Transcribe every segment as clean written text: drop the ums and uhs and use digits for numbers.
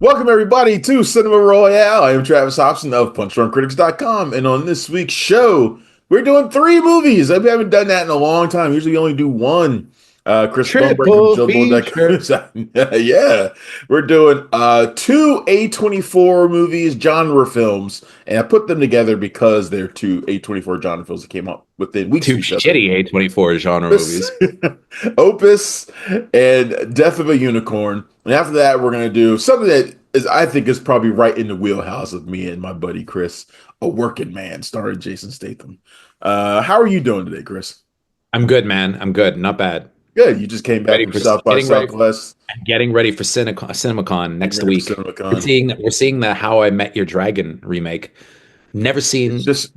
Welcome, everybody, to Cinema Royale. I am Travis Hobson of PunchdrunkCritics.com, and on this week's show, we're doing three movies. We haven't done that in a long time. Usually, we only do one. Chris Bumbray from Triple feature. Showboat.com. Yeah, we're doing two A24 movies, genre films, and I put them together because they're two A24 genre films that came out within weeks Two of each other. shitty A24 genre Opus, movies. Opus, and Death of a Unicorn. And after that, we're gonna do something that is, I think, is probably right in the wheelhouse of me and my buddy Chris, A Working Man, starring Jason Statham. How are you doing today, Chris? I'm good, man. I'm good. Not bad. Good. You just came back Ready from for South by getting ready Southwest. getting ready for CinemaCon Getting next ready for week. CinemaCon. We're seeing the How I Met Your Dragon remake. Never It's seen just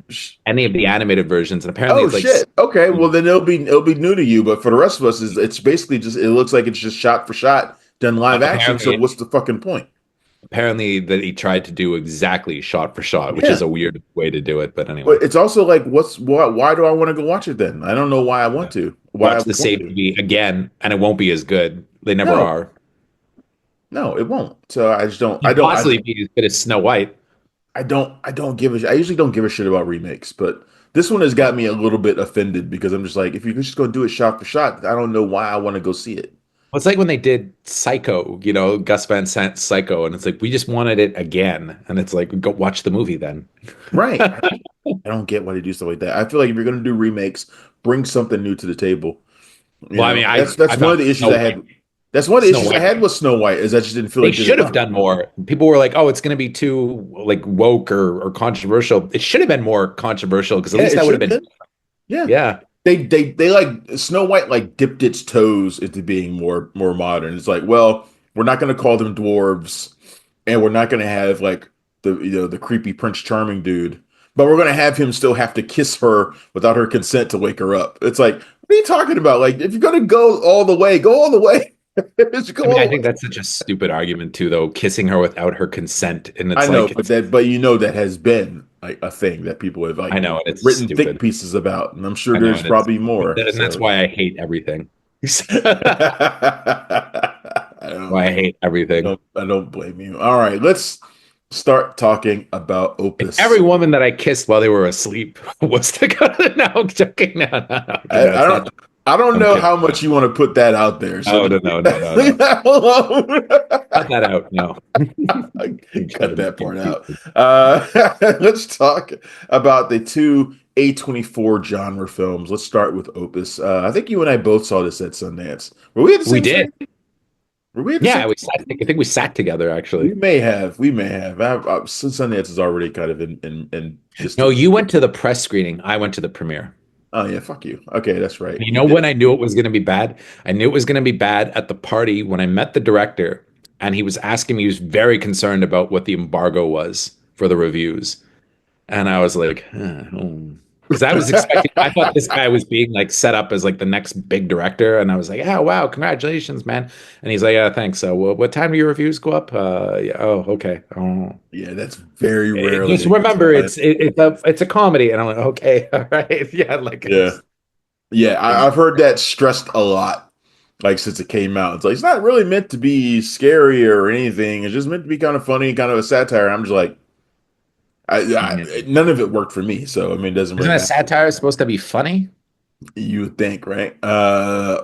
any of the animated versions, and apparently oh it's like shit. Okay, well then it'll be new to you, but for the rest of us, it's basically just it looks like it's just shot for shot done live action. So apparently what's the fucking point? apparently that he tried to do exactly shot for shot, which is Yeah. a weird way to do it. But anyway, But it's also like, why do I want to go watch it then? I don't know why I want yeah. to. Why I Watch would the want same to. movie again, and it won't be as good. They never No, are. no, it won't. So I just don't. Could possibly be as good as Snow White. I don't give a. I usually don't give a shit about remakes, but this one has got me a little bit offended because I'm just like, if you're just going to do it shot for shot, I don't know why I want to go see it. Well, it's like when they did Psycho, Gus Van Sant's Psycho, and it's like we just wanted it again, and it's like go watch the movie then. Right. I don't get why they do stuff like that. I feel like if you're going to do remakes, bring something new to the table. Well, I mean, That's I one of thought the issues Snow I White, had. That's one of the Snow issues I White. had with Snow White is I just didn't feel They like did should have enough. done more. People were like, "Oh, it's going to be too like woke or controversial." It should have been more controversial because at Yeah, least it that would should have have been, been. Yeah. yeah. They like Snow White like dipped its toes into being more modern. It's like, well, we're not going to call them dwarves, and we're not going to have like the creepy Prince Charming dude, but we're going to have him still have to kiss her without her consent to wake her up. It's like, what are you talking about? Like, if you're going to go all the way, go all the way. Just go I mean, all I the way. think that's such a stupid argument too, though. Kissing her without her consent, and I it's know, like but it's. that has been like a thing that people have like I know, and it's written think stupid. pieces about, and I'm sure I know, there's and it's probably stupid. more. And that's So. why I hate everything. I don't, Why I hate everything. I don't blame you. All right, let's start talking about If Opus. every woman that I kissed while they were asleep was together, no, I'm joking. No, no, no, no, I it's not. don't I don't I'm know kidding. how much you want to put that out there. So No, just no, no, no, no, no. leave that alone. Cut that out. No. I'm Cut kidding. that part out. Let's talk about the two A24 genre films. Let's start with Opus. I think you and I both saw this at Sundance. Were we at the We same did. screen? Were we at the same? Yeah, I think we sat together actually. We may have. We may have. Since Sundance is already kind of in No, distance. you went to the press screening. I went to the premiere. Oh yeah, fuck you. Okay, that's right. You You know did. when I knew it was going to be bad? I knew it was going to be bad at the party when I met the director and he was asking me, he was very concerned about what the embargo was for the reviews. And I was like, because I was expecting, I thought this guy was being like set up as like the next big director. And I was like, yeah, wow, congratulations, man. And he's like, yeah, thanks. So what time do your reviews go up? Yeah, oh, okay. Oh. Yeah, that's very rarely Just the case. remember, it's a comedy. And I'm like, okay, all right. Yeah, like Yeah. Yeah, I've heard that stressed a lot, like since it came out. It's like it's not really meant to be scary or anything. It's just meant to be kind of funny, kind of a satire. I'm just like, yeah. none of it worked for me. So I mean, it doesn't Isn't really a matter. satire supposed to be funny? You would think, right?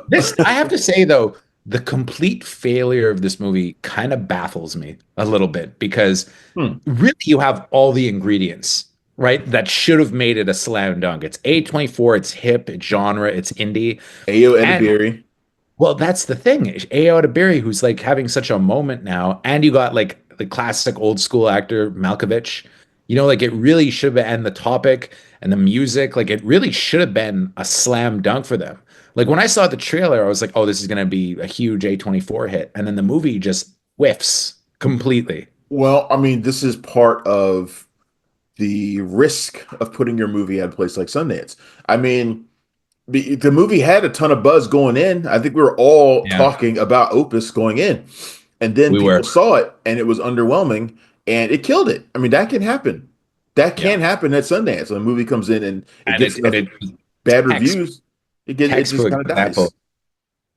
This, I have to say though, the complete failure of this movie kind of baffles me a little bit because hmm. really you have all the ingredients, right? That should have made it a slam dunk. It's A24, it's hip, it's genre, it's indie. Ayo And Edibiri. well, that's the thing. Ayo Edibiri, who's like having such a moment now, and you got like the classic old school actor Malkovich. Like it really should have been, and the topic and the music, like it really should have been a slam dunk for them. Like when I saw the trailer, I was like, oh, this is gonna be a huge A24 hit. And then the movie just whiffs completely. Well, I mean, this is part of the risk of putting your movie at a place like Sundance. I mean, the movie had a ton of buzz going in. I think we were all Yeah, talking about Opus going in, and then we people were. saw it and it was underwhelming and it killed it. I mean, that can happen. That Yeah. can happen at Sundance. When a movie comes in and it And gets it and enough it bad text reviews, it just textbook kind of dies. example.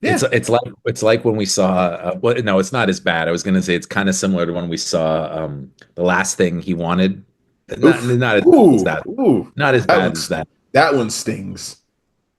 Yeah. It's like when we saw well, no, it's not as bad. I was gonna say it's kind of similar to when we saw the last thing he wanted. Oof. Not as bad as Ooh. that. Ooh. Not as That bad as one's that. that one stings.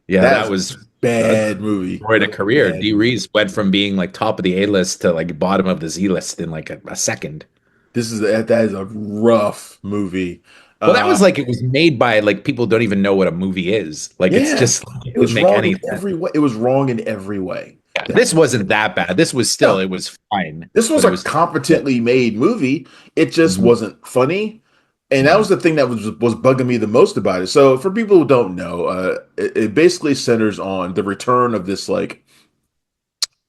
Yeah, That's that was a bad movie. destroyed That a was a career. bad D movie. Reese went from being like top of the A list to like bottom of the Z list in like a second. That is a rough movie. Well, that Uh was like it was made by like people don't even know what a movie is. Like it's yeah. just it It didn't was make wrong any in sense. every way. It was wrong in every way. Yeah, That this wasn't that bad. This was still no, it was fine, this was but it a was terrible. competently made movie. It just Mhm. wasn't funny. And that was No. the thing that was bugging me the most about it. So for people who don't know, it basically centers on the return of this like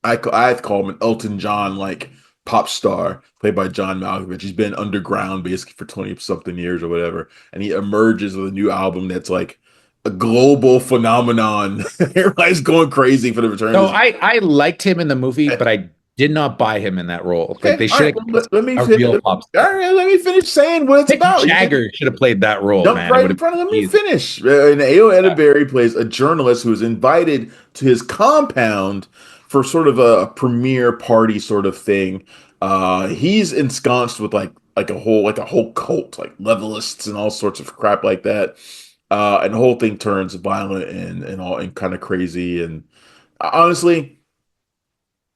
I'd call him an Elton John like pop star played by John Malkovich. He's been underground basically for 20 something years or whatever. And he emerges with a new album that's like a global phenomenon. Everybody's going crazy for the return of So this. I liked him in the movie, but I did not buy him in that role. Like Okay, they all should right. have Well, cast let me a fit. real pop All star. right, let me finish saying what it's Mick about. You can't Jagger should have played that role, jump man. It right would in have been front of let me easy. finish. And Ayo Edibiri plays a journalist who is invited to his compound for sort of a premiere party sort of thing. He's ensconced with like a whole cult, like levelists and all sorts of crap like that. And the whole thing turns violent and all and kind of crazy. And honestly,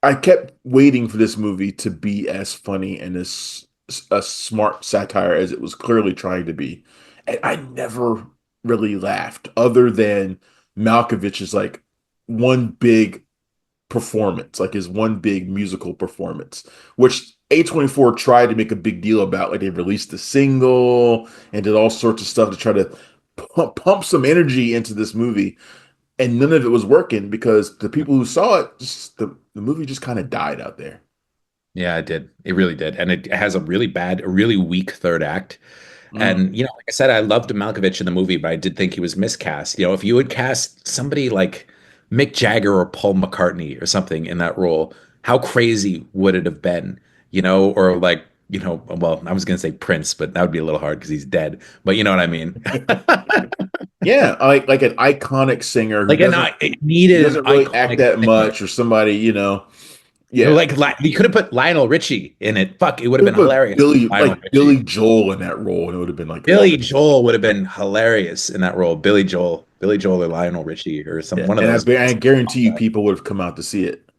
I kept waiting for this movie to be as funny and as a smart satire as it was clearly trying to be. And I never really laughed other than Malkovich's like one big performance, like his one big musical performance, which A24 tried to make a big deal about. Like they released a single and did all sorts of stuff to try to pump some energy into this movie, and none of it was working because the people who saw it, just the movie just kind of died out there. Yeah, it did. It really did. And it has a really weak third act. Mm. And, like I said, I loved Malkovich in the movie, but I did think he was miscast. If you would cast somebody like Mick Jagger or Paul McCartney or something in that role, how crazy would it have been? Or like, well, I was going to say Prince, but that would be a little hard because he's dead. But you know what I mean? Yeah, like an iconic singer who Like, and doesn't it who needed an doesn't really act iconic that singer. much, or somebody. Yeah, Like, you could have put Lionel Richie in it. Fuck, it would have we been put hilarious. Like Lionel Richie. Billy Joel in that role, and it would have been like Billy awesome. Joel would have been hilarious in that role. Billy Joel or Lionel Richie or some Yeah, one of and those I guys. guarantee you, people would have come out to see it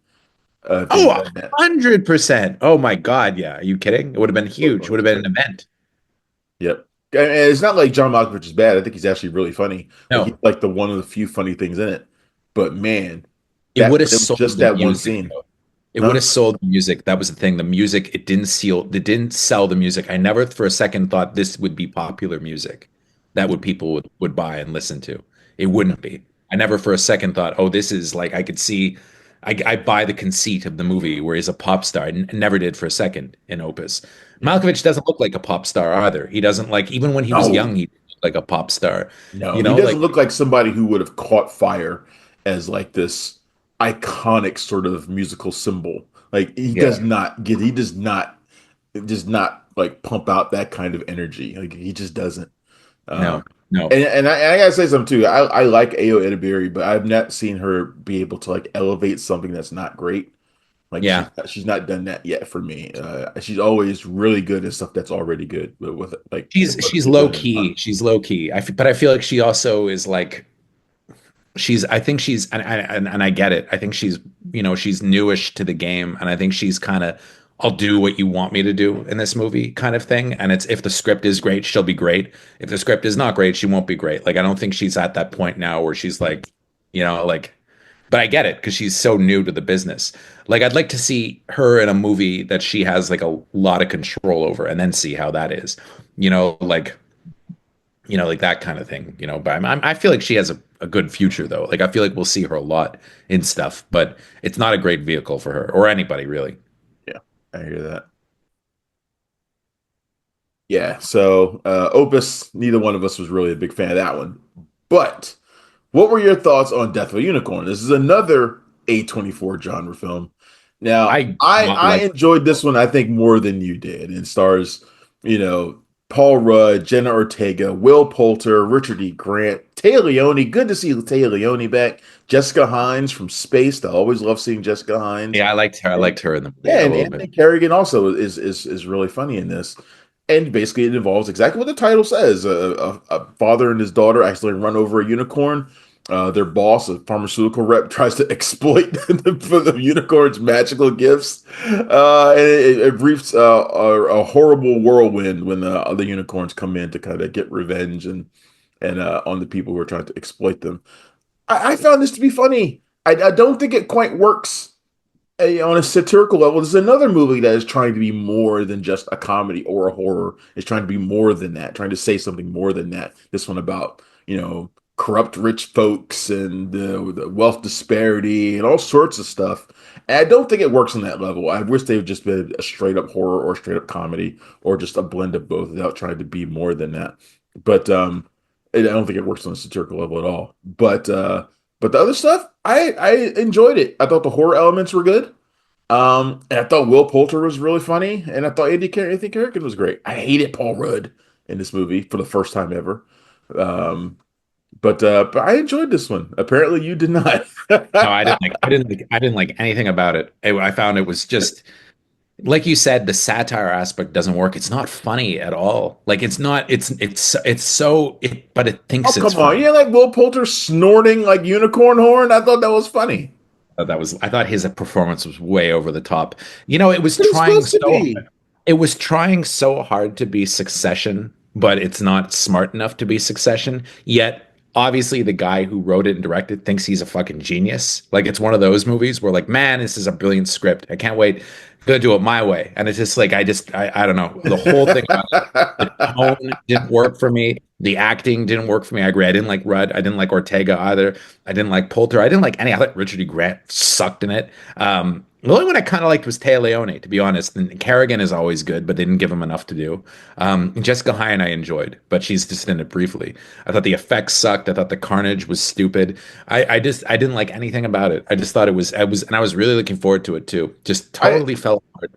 if they'd Oh, done that. 100%. Oh my God. Yeah. Are you kidding? It would have been huge. Would have been an event. Yep. And it's not like John Malkovich is bad. I think he's actually really funny. Like he's No, like the one of the few funny things in it. But man, it would have it was sold just the that one music, scene. though. It would Huh? have sold the music. That was the thing. The music, it didn't sell the music. I never for a second thought this would be popular music that would people would buy and listen to. It wouldn't be. I never for a second thought, oh, this is like I could see I buy the conceit of the movie where he's a pop star. Never did for a second in Opus. Yeah. Malkovich doesn't look like a pop star either. He doesn't like even when he was No, young, he looked like a pop star. no. He doesn't Like look like somebody who would have caught fire as like this iconic sort of musical symbol. Like yeah, he does not like pump out that kind of energy. Like he just doesn't. Um, no, no. and I gotta say something too. I like Ayo Edibiri, but I've not seen her be able to like elevate something that's not great. Like Yeah. she's not done that yet for me. She's always really good at stuff that's already good, but with like other She's people low in it aren't. key. She's low key. But I feel like she also is like I think she's and I get it. I think she's newish to the game, and I think she's kind of I'll do what you want me to do in this movie kind of thing. And it's if the script is great, she'll be great. If the script is not great, she won't be great. Like I don't think she's at that point now where she's like, like but I get it because she's so new to the business. Like I'd like to see her in a movie that she has like a lot of control over and then see how that is. Like like that kind of thing, But I feel like she has a good future, though. Like, I feel like we'll see her a lot in stuff, but it's not a great vehicle for her or anybody, really. Yeah, I hear that. Yeah, so Opus, neither one of us was really a big fan of that one. But what were your thoughts on Death of a Unicorn? This is another A24 genre film. Now, I do not I like. enjoyed this one, I think, more than you did. And stars, Paul Rudd, Jenna Ortega, Will Poulter, Richard E. Grant, Taya Leone, good to see Taya Leone back. Jessica Hines from Spaced. I always love seeing Jessica Hines. Yeah, I liked her. I And liked her in the movie yeah, a and little bit. Anthony Carrigan also is really funny in this. And basically, it involves exactly what the title says: a father and his daughter actually run over a unicorn. Their boss, a pharmaceutical rep, tries to exploit the unicorn's magical gifts, and it reaps a horrible whirlwind when the unicorns come in to kind of get revenge and on the people who are trying to exploit them. I found this to be funny. I don't think it quite works on a satirical level. This is another movie that is trying to be more than just a comedy or a horror. It's trying to be more than that, trying to say something more than that. This one about, corrupt rich folks and the wealth disparity and all sorts of stuff. And I don't think it works on that level. I wish they would just been a straight up horror or straight up comedy or just a blend of both without trying to be more than that. But I don't think it works on a satirical level at all. But the other stuff, I enjoyed it. I thought the horror elements were good. And I thought Will Poulter was really funny, and I thought Anthony Carrigan was great. I hated Paul Rudd in this movie for the first time ever. Um, but I enjoyed this one. Apparently, you did not. No, I didn't like anything about it. I found it was just like you said, the satire aspect doesn't work. It's not funny at all. Like it's not. It's so. But it Oh, thinks it's come on! funny. You like Will Poulter snorting like unicorn horn? I thought that was funny. That was. I thought his performance was way over the top. You know, it was It was trying supposed to so. be. It was trying so hard to be Succession, but it's not smart enough to be Succession. Yet, obviously, the guy who wrote it and directed thinks he's a fucking genius. Like, it's one of those movies where, like, man, this is a brilliant script. I can't wait. Gonna do it my way. And it's just like, I don't know. The whole thing about it, the tone didn't work for me. The acting didn't work for me. I agree. I didn't like Rudd. I didn't like Ortega either. I didn't like Poulter. I didn't like any. I thought Richard E. Grant sucked in it. The only one I kind of liked was Taya Leone, to be honest. And Kerrigan is always good, but they didn't give him enough to do. Jessica Hine I enjoyed, but she's just in it briefly. I thought the effects sucked. I thought the carnage was stupid. I didn't like anything about it. I just thought and I was really looking forward to it too. Just I totally fell apart.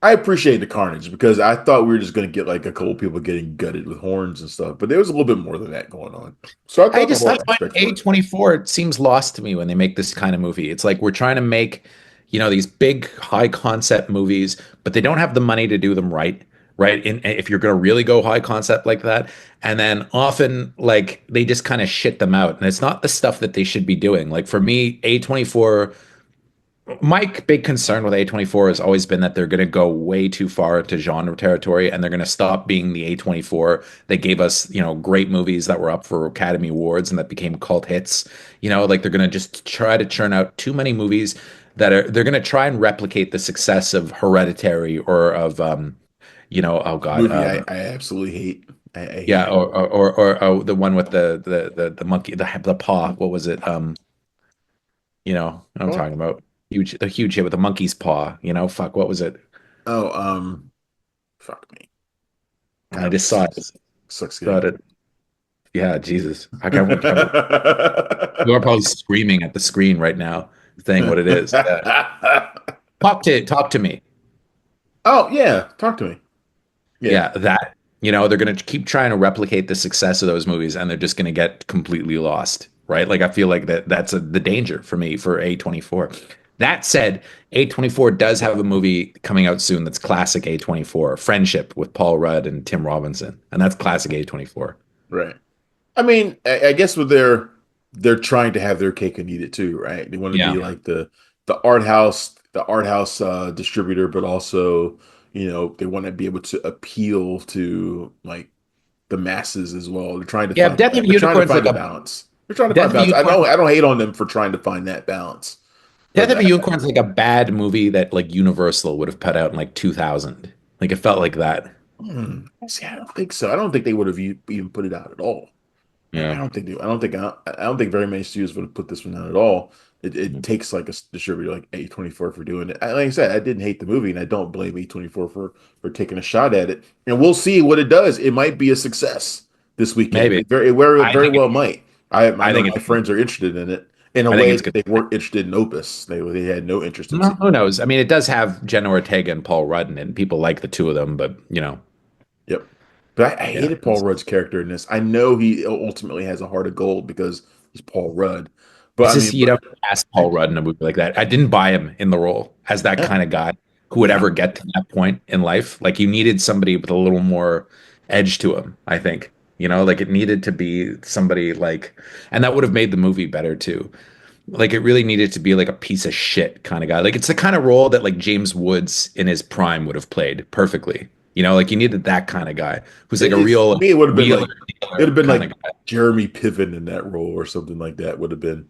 I appreciate the carnage because I thought we were just going to get like a couple people getting gutted with horns and stuff, but there was a little bit more than that going on. So I I thought the just horror that's why aspects worked. A24 seems lost to me when they make this kind of movie. It's like we're trying to make, these big high concept movies, but they don't have the money to do them right. Right. And if you're going to really go high concept like that, and then often like they just kind of shit them out. And it's not the stuff that they should be doing. Like for me, A24, my big concern with A24 has always been that they're going to go way too far into genre territory and they're going to stop being the A24 that gave us, great movies that were up for Academy Awards and that became cult hits. Like they're going to just try to churn out too many movies they're going to try and replicate the success of Hereditary or of, oh God, Movie I absolutely hate. I hate yeah, that movie. or the one with the monkey, the paw. What was it? What I'm What? talking about. The huge hit with the monkey's paw. Fuck, what was it? Oh, fuck me. And I God, just saw it. sucks getting Thought old. it. Yeah, Jesus. You are probably screaming at the screen right now, saying what it is. Yeah. Talk to me. Oh yeah, talk to me. Yeah, Yeah, that, they're going to keep trying to replicate the success of those movies and they're just going to get completely lost, right? Like I feel like the danger for me for A24. That said, A24 does have a movie coming out soon that's classic A24, Friendship with Paul Rudd and Tim Robinson, and that's classic A24. right. I mean, I guess with they're trying to have their cake and eat it too, right? They want to be Yeah. like the art house distributor, but also, they want to be able to appeal to like the masses as well. They're trying to Yeah, find Death of a they're trying to Unicorn's find like a a balance. They're trying to Death find of a balance. Unicorn I don't hate on them for trying to find that balance, Death but of a Unicorn's like a bad movie that like Universal would have put out in like 2000. Like it felt like that. see, I don't think so. I don't think they would have even put it out at all. I Yeah. don't think they, I don't think very many studios would have put this one out at all. It takes like a distributor like A24 for doing it. Like I said, I didn't hate the movie, and I don't blame A24 for taking a shot at it. And we'll see what it does. It might be a success this weekend. Maybe. It very I very think well might. I I know think my it's friends are interested in it in a I think way it's that good. they weren't interested in Opus. They had no interest in Well, seeing who Opus. knows? I mean, it does have Jenna Ortega and Paul Rudd in it, and people like the two of them, but Yep. But I Yeah. hated Paul Rudd's character in this. I know he ultimately has a heart of gold because he's Paul Rudd. It's But I just mean, you but don't ask I, Paul Rudd in a movie like that. I didn't buy him in the role as that yeah, kind of guy who would ever no. get to that point in life. Like you needed somebody with a little more edge to him, I think. Like it needed to be somebody like, and that would have made the movie better too. Like it really needed to be like a piece of shit kind of guy. Like it's the kind of role that like James Woods in his prime would have played perfectly. Like you needed that kind of guy who's like a It's real to me, it would have been wheeler like it would have dealer been kind like of guy. Jeremy Piven in that role or something like that would have been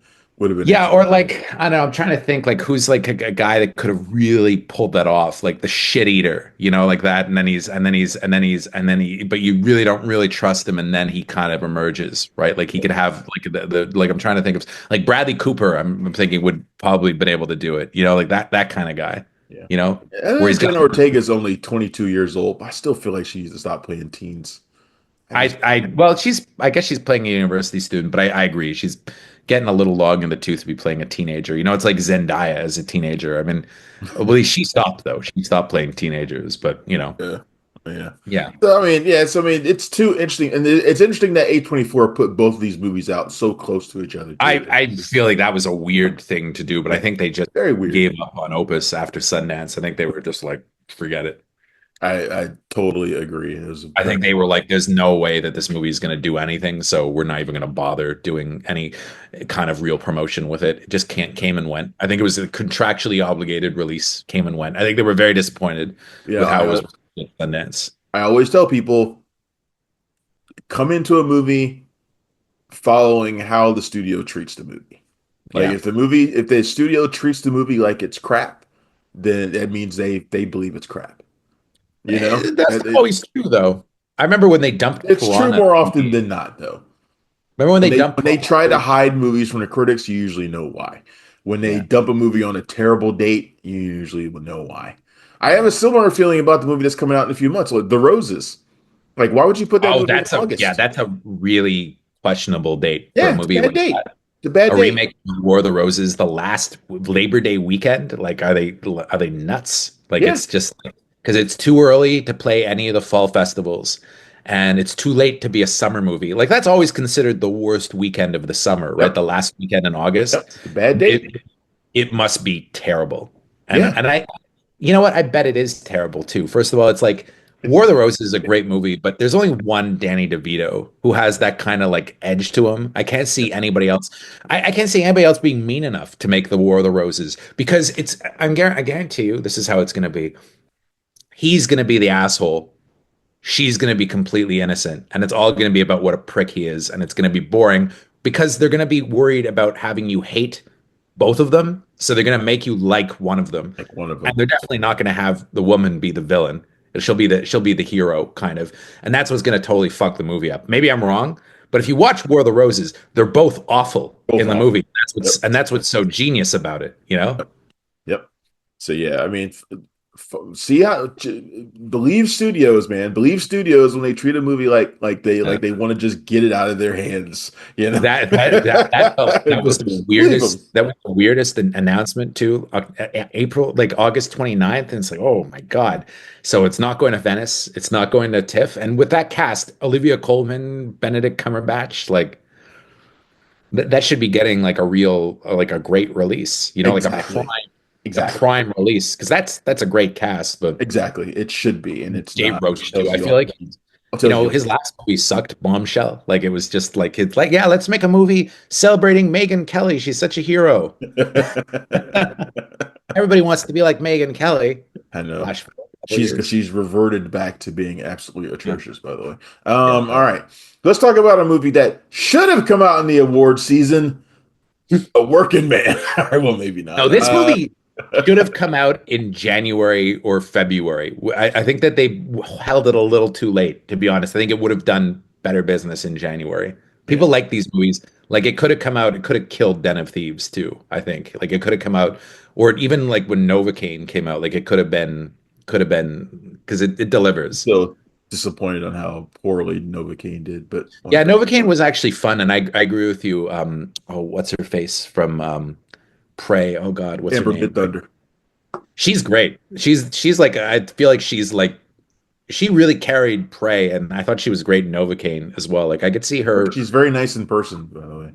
Yeah, interesting. or like I don't know, I'm trying to think like who's like a guy that could have really pulled that off, like the shit eater, like that, but you really don't really trust him, and then he kind of emerges, right? Like he could have like the like I'm trying to think of like Bradley Cooper, I'm thinking would probably been able to do it, like that kind of guy, Yeah. you know, I where know he's got Jenna Ortega is only 22 years old, but I still feel like she needs to stop playing teens. I just well, I guess she's playing a university student, but I agree. She's getting a little long in the tooth to be playing a teenager. It's like Zendaya as a teenager. I mean, well, she stopped though. She stopped playing teenagers, but yeah. Yeah. yeah. So I mean, yeah, so I mean, it's too interesting, and it's interesting that A24 put both of these movies out so close to each other too. I feel like that was a weird thing to do, but I Yeah, think they just very weird. gave up on Opus after Sundance. I think they were just like, forget it. I totally agree. It was I very think they were like, there's no way that this movie is going to do anything, so we're not even going to bother doing any kind of real promotion with it. It just can't came and went. I think it was a contractually obligated release, came and went. I think they were very disappointed yeah. with how it was received at Sundance. I always tell people come into a movie following how the studio treats the movie. Like Yeah. if the studio treats the movie like it's crap, then that means they believe it's crap. You know, That's not always true, though. I remember when they dumped it's true Piranha more often 3D. than not, though. Remember when they dumped When they Piranha try to 3D? hide movies from the critics, you usually know why. When they Yeah. dump a movie on a terrible date, you usually will know why. I have Yeah. a similar feeling about the movie that's coming out in a few months, like The Roses. Like, why would you put that Oh, movie in yeah, August? that's a really questionable date for a Yeah, it's a movie bad like date. that. It's a bad A date. remake of War of the Roses the last Labor Day weekend? Like, are they nuts? Like, Yeah, it's just because it's too early to play any of the fall festivals, and it's too late to be a summer movie. Like, that's always considered the worst weekend of the summer, right? yep, The last weekend in August. yep. It's a bad date. It it must be terrible. And Yeah, and I you know what? I bet it is terrible too. First of all, it's like it's War of the Roses is a great movie, but there's only one Danny DeVito who has that kind of like edge to him. I can't see anybody else. I can't see anybody else being mean enough to make the War of the Roses because I guarantee you this is how it's going to be. He's going to be the asshole. She's going to be completely innocent, and it's all going to be about what a prick he is, and it's going to be boring because they're going to be worried about having you hate both of them, so they're going to make you like one of them, like one of and them. they're definitely not going to have the woman be the villain. She'll be the hero kind of, and that's what's going to totally fuck the movie up. Maybe I'm wrong, but if you watch War of the Roses, they're both awful Both in the awful. movie. Yep. That's what's so genius about it, you know? Yep. So yeah, I mean, see how believe studios, man. Believe studios when they treat a movie like they want to just get it out of their hands. You know, That was the believe them. weirdest announcement too. April, like August 29th, and it's like, oh my God. So it's not going to Venice, it's not going to TIFF. And with that cast, Olivia Colman, Benedict Cumberbatch, like that should be getting like a real like a great release, like Exactly. a Exactly. prime release. Because that's a great cast, but Exactly. It should be, and it's Dave not, which Roach too. tells I you feel all. like It tells you his last movie sucked, Bombshell. Like it was just like it's like, yeah, let's make a movie celebrating Megan Kelly. She's such a hero. Everybody wants to be like Megan Kelly. I know. Flash forward a couple years. She's reverted back to being absolutely Yeah, atrocious, by the way. yeah. All right. Let's talk about a movie that should have come out in the award season. A Working Man. All right, well, maybe No, not. this movie should have come out in January or February. I think that they held it a little too late, to be honest. I think it would have done better business in January. Yeah. People like these movies. Like it could have come out, it could have killed Den of Thieves too, I think. Like it could have come out, or even like when Novocaine came out, like it could have been because it delivers. Still disappointed on how poorly Novocaine did, but Yeah, what the Novocaine was actually fun, and I agree with you. What's her face from Prey? Oh God, what's her Amber name? Mid Thunder. She's great. She's like I feel like she's like she really carried Prey, and I thought she was great in Novocaine as well. Like I could see her. She's very nice in person, by the way.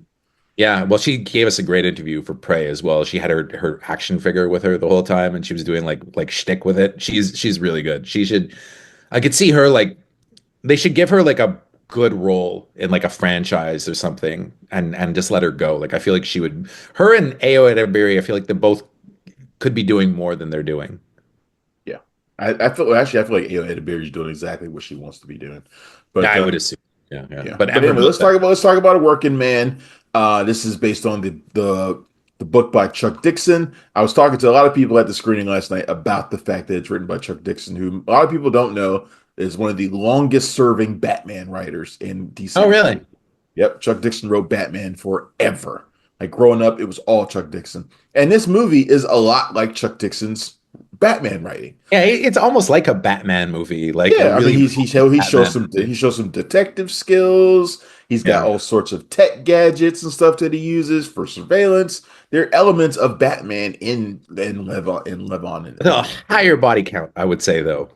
Yeah, well, she gave us a great interview for Prey as well. She had her action figure with her the whole time, and she was doing like shtick with it. She's really good. She should. I could see her like they should give her like a good role in like a franchise or something, and just let her go. Like I feel like she would. Her and Ao Edibiri, I feel like they both could be doing more than they're doing. Yeah, I feel actually I feel like Edibiri is doing exactly what she wants to be doing, Yeah, but I would assume. Yeah, yeah. yeah. But But Ember anyway, Moon, let's talk about a working man. This is based on the book by Chuck Dixon. I was talking to a lot of people at the screening last night about the fact that it's written by Chuck Dixon, who a lot of people don't know is one of the longest serving Batman writers in oh, DC. really? Yep, Chuck Dixon wrote Batman forever. Like growing up, it was all Chuck Dixon. And this movie is a lot like Chuck Dixon's Batman writing. Yeah, it's almost like a Batman movie, like a Yeah, I mean really Batman movie. he shows some detective skills. He's got Yeah. all sorts of tech gadgets and stuff that he uses for surveillance. There are elements of Batman in Levon in A it. higher body count, I would say, though.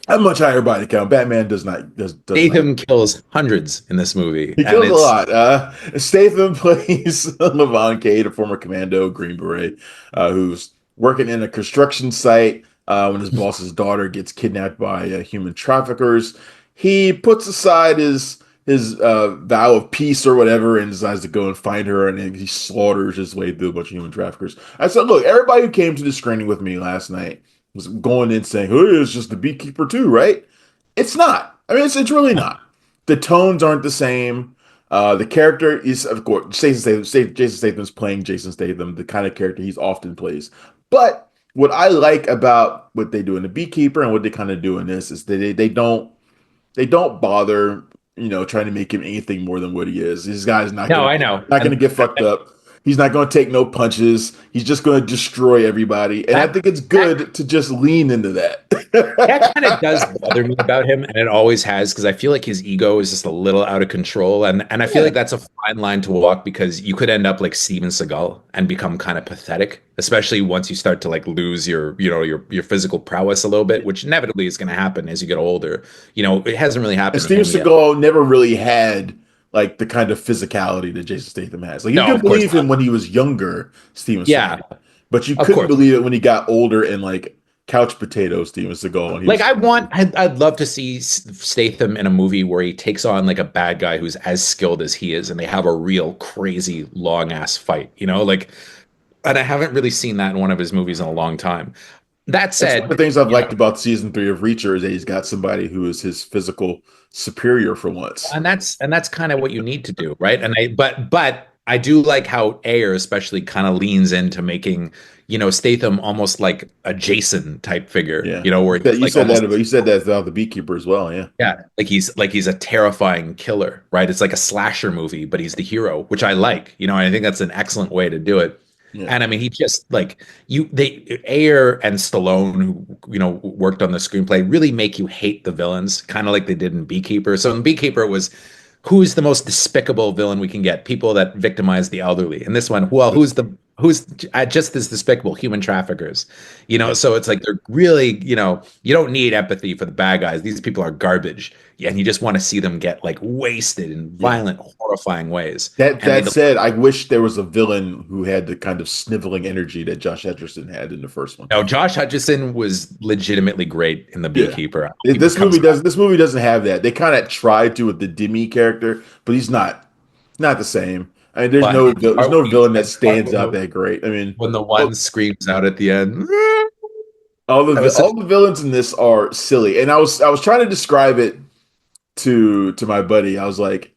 A much higher body count. Batman does not. Statham kills hundreds in this movie, He and kills a it's lot. Statham plays Levon Cade, a former commando, Green Beret, who's working in a construction site when his boss's daughter gets kidnapped by human traffickers. He puts aside his vow of peace or whatever and decides to go and find her, and then he slaughters his way through a bunch of human traffickers. I said, look, everybody who came to the screening with me last night was going in saying, "Oh, it's just the Beekeeper too, right?" It's not. I mean, it's really not. The tones aren't the same. The character is, of course, Jason Statham's playing Jason Statham, the kind of character he's often plays. But what I like about what they do in the Beekeeper and what they kind of do in this is that they don't bother, trying to make him anything more than what he is. This guy's no, I know, not gonna and get fucked up. He's not gonna take no punches. He's just gonna destroy everybody. And I that think it's that good to just lean into that. that kind of does bother me about him, and it always has because I feel like his ego is just a little out of control, and I feel Yeah. like that's a fine line to walk because you could end up like Steven Seagal and become kind of pathetic, especially once you start to like lose your physical prowess a little bit, which inevitably is going to happen as you get older. It hasn't really And happened to Steven him yet. Seagal never really had like the kind of physicality that Jason Statham has. Like you No, could of course believe him not. when he was younger, Steven Yeah, Seagal, but you of couldn't course. believe it when he got older and like couch potato Steven Seagal, and he Like was I'd love to see Statham in a movie where he takes on like a bad guy who's as skilled as he is, and they have a real crazy long ass fight. Like, and I haven't really seen that in one of his movies in a long time. That That's one of said, the things I've liked about season three of Reacher is that he's got somebody who is his physical superior for once. and that's kind of what you need to do, right? And but I do like how Ayer especially kind of leans into making Statham almost like a Jason type figure, Yeah, where he's you like said that almost. about you said that about the Beekeeper as well. Yeah, Yeah, like he's a terrifying killer, right? It's like a slasher movie, but he's the hero, which I like, and I think that's an excellent way to do it. yeah. And I mean, he just like Ayer and Stallone, who worked on the screenplay, really make you hate the villains, kind of like they did in Beekeeper. So in Beekeeper, it was who's the most despicable villain we can get? People that victimize the elderly. And this one, well, who's just as despicable? Human traffickers. Yeah. So it's like they're really, you don't need empathy for the bad guys. These people are garbage, and you just want to see them get like wasted in Yeah. violent, horrifying ways. That And they that don't. said, I wish there was a villain who had the kind of sniveling energy that Josh Hutcherson had in the first one. No, Josh Hutcherson was legitimately great in The Yeah. Beekeeper. He comes This movie doesn't have that. They kind of tried to with the Demi character, but he's not the same. I mean, but there's no villain that that part stands out that great. I mean, when the all, one screams out at the end. all the villains in this are silly. And I was trying to describe it to my buddy. I was like,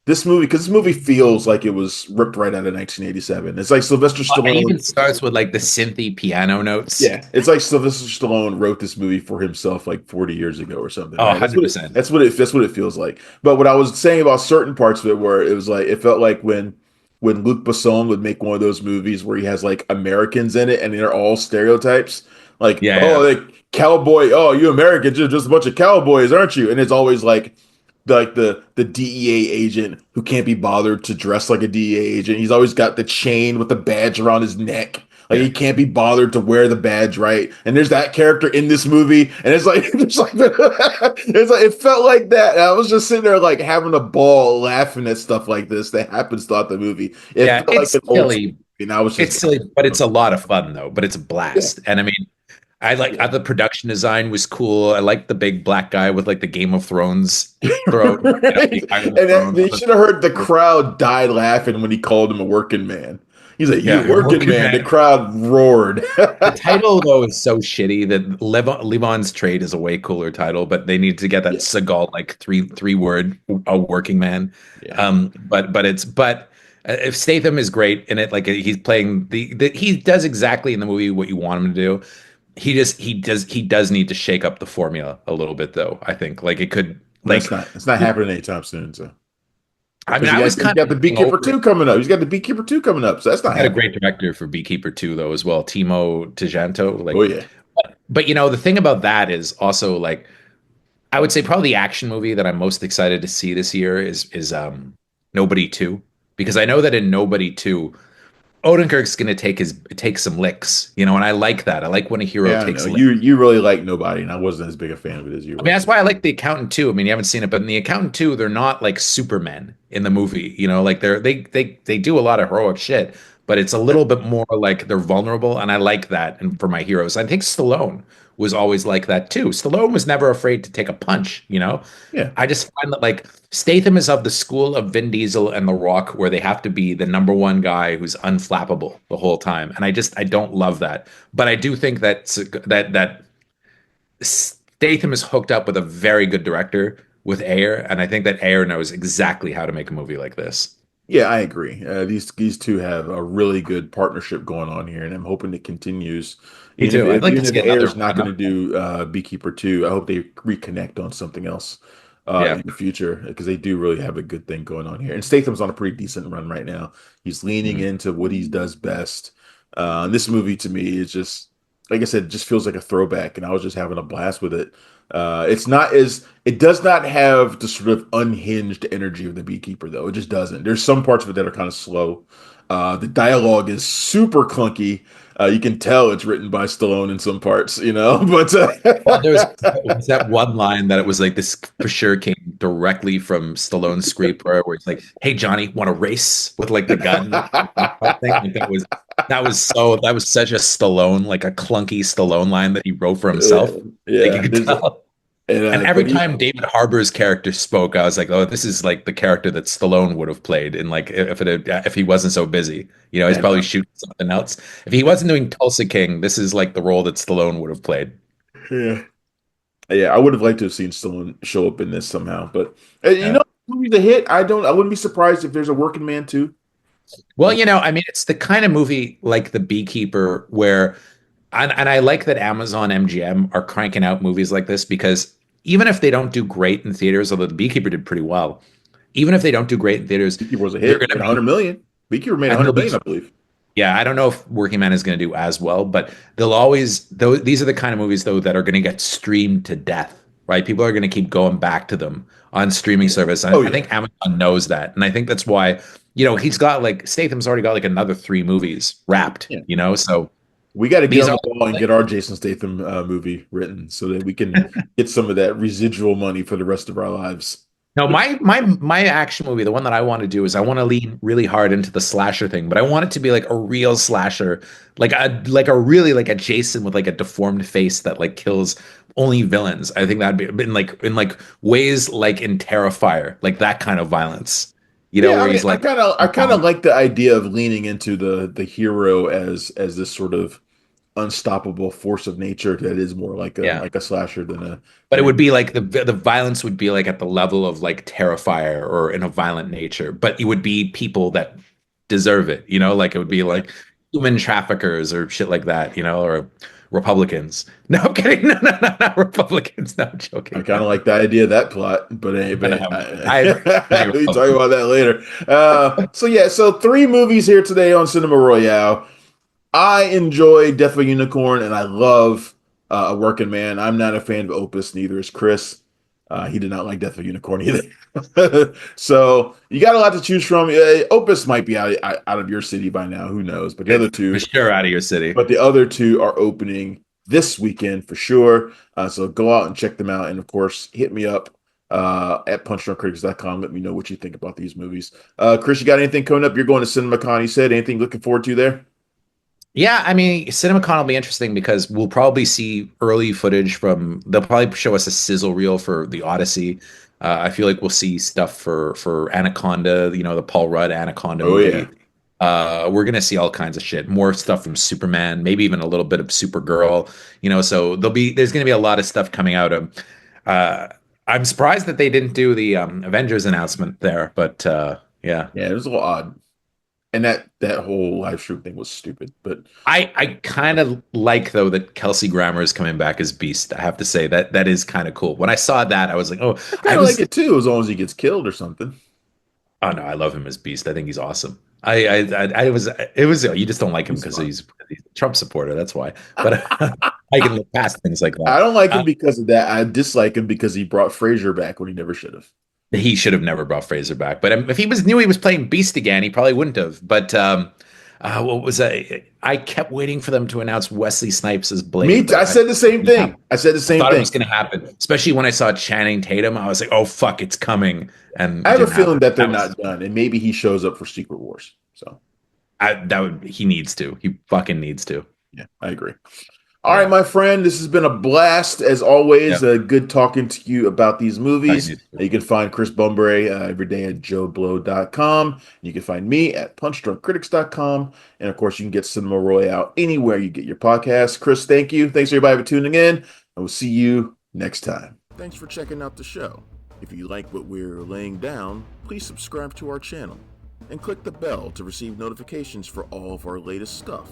this movie, because this movie feels like it was ripped right out of 1987. It's like Sylvester It Stallone. even starts with like the synthy piano notes. Yeah, it's like Sylvester Stallone wrote this movie for himself like 40 years ago or something. Oh, Right? 100%. That's what it feels like. But what I was saying about certain parts of it, where it was like it felt like when Luc Besson would make one of those movies where he has like Americans in it and they're all stereotypes, like Yeah, oh, yeah. like cowboy, oh, you Americans, you're just a bunch of cowboys, aren't you? And it's always like the DEA agent who can't be bothered to dress like a DEA agent. He's always got the chain with the badge around his neck. Like Yeah. he can't be bothered to wear the badge right. And there's that character in this movie, and it's like it's like it felt like that. And I was just sitting there like having a ball laughing at stuff like this that happens throughout the movie. It Yeah, felt like it's an old movie, silly. and I was It's just silly, but it's a lot of fun though. But it's a yeah, blast. And I mean, I like yeah. the production design was cool. I like the big black guy with like the Game of Thrones throne, Right? the Iron And Throne they on should have heard the the crowd die laughing when he called him a working man. He's like, "You yeah, working working man?" The man. crowd roared. The title though is so shitty that Levon's Trade is a way cooler title, but they need to get that Yeah, Seagal like three word a working man. yeah. But if Statham is great in it, like he's playing he does exactly in the movie what you want him to do. He does need to shake up the formula a little bit though. I think like it could That's like not. It's not happening anytime soon. So I mean because I was he's kind got of the looking Beekeeper over it. two coming up. He's got the Beekeeper two coming up. So that's He's not got a happening. great director for Beekeeper 2 though as well, Timo Tjanto. Oh Like yeah, but the thing about that is also like I would say probably the action movie that I'm most excited to see this year is Nobody 2 because I know that in Nobody 2 Odenkirk's going to take some licks, and I like that. I like when a hero yeah. I know takes licks. you really like Nobody, and I wasn't as big a fan of it as you I mean, were. that's why I like The Accountant too. I mean, you haven't seen it, but in The Accountant too, they're not like Supermen in the movie. Like they do a lot of heroic shit, but it's a little bit more like they're vulnerable, and I like that. And for my heroes, I think Stallone was always like that too. Stallone was never afraid to take a punch. Yeah, I just find that like Statham is of the school of Vin Diesel and The Rock, where they have to be the number one guy who's unflappable the whole time, and I don't love that. But I do think that Statham is hooked up with a very good director with Ayer, and I think that Ayer knows exactly how to make a movie like this. yeah. I agree. These two have a really good partnership going on here, and I'm hoping it continues. Me too. I'd like to Even if see Ayer's another. not going to do Beekeeper two, I hope they reconnect on something else Yeah. in the future because they do really have a good thing going on here. And Statham's on a pretty decent run right now. He's leaning Mhm. into what he does best. And this movie to me is just, like I said, just feels like a throwback, and I was just having a blast with it. It does not have the sort of unhinged energy of the Beekeeper though. It just doesn't. There's some parts of it that are kind of slow. The dialogue is super clunky. You can tell it's written by Stallone in some parts, but Well, there was that one line that it was like this for sure came directly from Stallone's script where it's like, "Hey Johnny, want to race with like the gun?" I think like that was such a Stallone, like a clunky Stallone line that he wrote for himself. Like you yeah, could tell. And every but time David Harbour's character spoke, I was like, "Oh, this is like the character that Stallone would have played." And like, if he wasn't so busy, he's and probably shooting something else. If he wasn't doing Tulsa King, this is like the role that Stallone would have played. yeah, yeah, I would have liked to have seen Stallone show up in this somehow, but Yeah. movie's a hit. I wouldn't be surprised if there's a Working Man too. Well, I mean, it's the kind of movie like The Beekeeper where, and I like that Amazon MGM are cranking out movies like this because even if they don't do great in theaters, although The Beekeeper did pretty well, even if they don't do great in theaters, Beekeeper was a they're hit, going made to 100 be, million. Beekeeper made and they'll 100 be million, I believe. Yeah, I don't know if Working Man is going to do as well, but these are the kind of movies though that are going to get streamed to death, right? People are going to keep going back to them on streaming Yeah. service. And Oh I yeah, think Amazon knows that. And I think that's why, he's got like Statham's already got like another three movies wrapped, yeah. So We got to get these on are the ball and get our Jason Statham movie written so that we can get some of that residual money for the rest of our lives. no, my action movie, the one that I want to do is I want to lean really hard into the slasher thing, but I want it to be like a real slasher, like a really like a Jason with like a deformed face that like kills only villains. I think that'd be in like ways like in Terrifier, like that kind of violence, Yeah, I where mean, he's like, I kind of like the idea of leaning into the hero as this sort of unstoppable force of nature that is more yeah. like a slasher than a But it than a would be like the violence would be like at the level of like Terrifier or in a violent nature, but it would be people that deserve it, like it would be like human traffickers or shit like that, or Republicans. No, I'm kidding. No, no, no, not Republicans. No, I'm I joking. kind of like the idea of that plot, but I agree. Many we talk Republicans. about that later. So yeah, so three movies here today on Cinema Royale. I enjoy Death of a Unicorn, and I love A Working Man. I'm not a fan of Opus, neither is Chris. He did not like Death of a Unicorn either. So you got a lot to choose from. Opus might be out of your city by now. Who knows? But the other It's for two, sure out of your city. but the other two are opening this weekend for sure. So go out and check them out. And of course, hit me up at punchdrunkcritics.com. Let me know what you think about these movies. Chris, you got anything coming up? You're going to CinemaCon, you said. Anything looking forward to there? Yeah, I mean, CinemaCon will be interesting because we'll probably see early footage from. They'll probably show us a sizzle reel for the Odyssey. I feel like we'll see stuff for Anaconda, the Paul Rudd Anaconda Oh, movie. yeah. We're gonna see all kinds of shit, more stuff from Superman, maybe even a little bit of Supergirl. So there's gonna be a lot of stuff coming out of. Uh, I'm surprised that they didn't do the Avengers announcement there, but yeah. Yeah, it was a little odd. And that whole live stream thing was stupid. But I kind of like though that Kelsey Grammer is coming back as Beast. I have to say that is kind of cool. When I saw that, I was like, oh, I I kind of like was it too, as long as he gets killed or something. oh no, I love him as Beast. I think he's awesome. I was it was you just don't like him He's because fun. he's a Trump supporter. That's why. But I can look past things like I that. don't like him because of that. I dislike him because he brought Frazier back when he never should have. He should have never brought Fraser back. But if he knew he was playing Beast again, he probably wouldn't have. But what was I kept waiting for them to announce Wesley Snipes as Blade, but I said the same thing. I said the I same thought it was thing. going to happen, especially when I saw Channing Tatum. I was like, "Oh fuck, it's coming!" And I it have a didn't feeling happen. that they're That was not done, and maybe he shows up for Secret Wars. So that would he needs to. He fucking needs to. yeah, I agree. All right, Yeah. my friend, this has been a blast as always. Yep. Good talking to you about these I movies. need to. You can find Chris Bumbray every day at joeblow.com. You can find me at punchdrunkcritics.com. And of course, you can get Cinema Royale anywhere you get your podcasts. Chris, thank you. Thanks everybody for tuning in. And we'll see you next time. Thanks for checking out the show. If you like what we're laying down, please subscribe to our channel and click the bell to receive notifications for all of our latest stuff.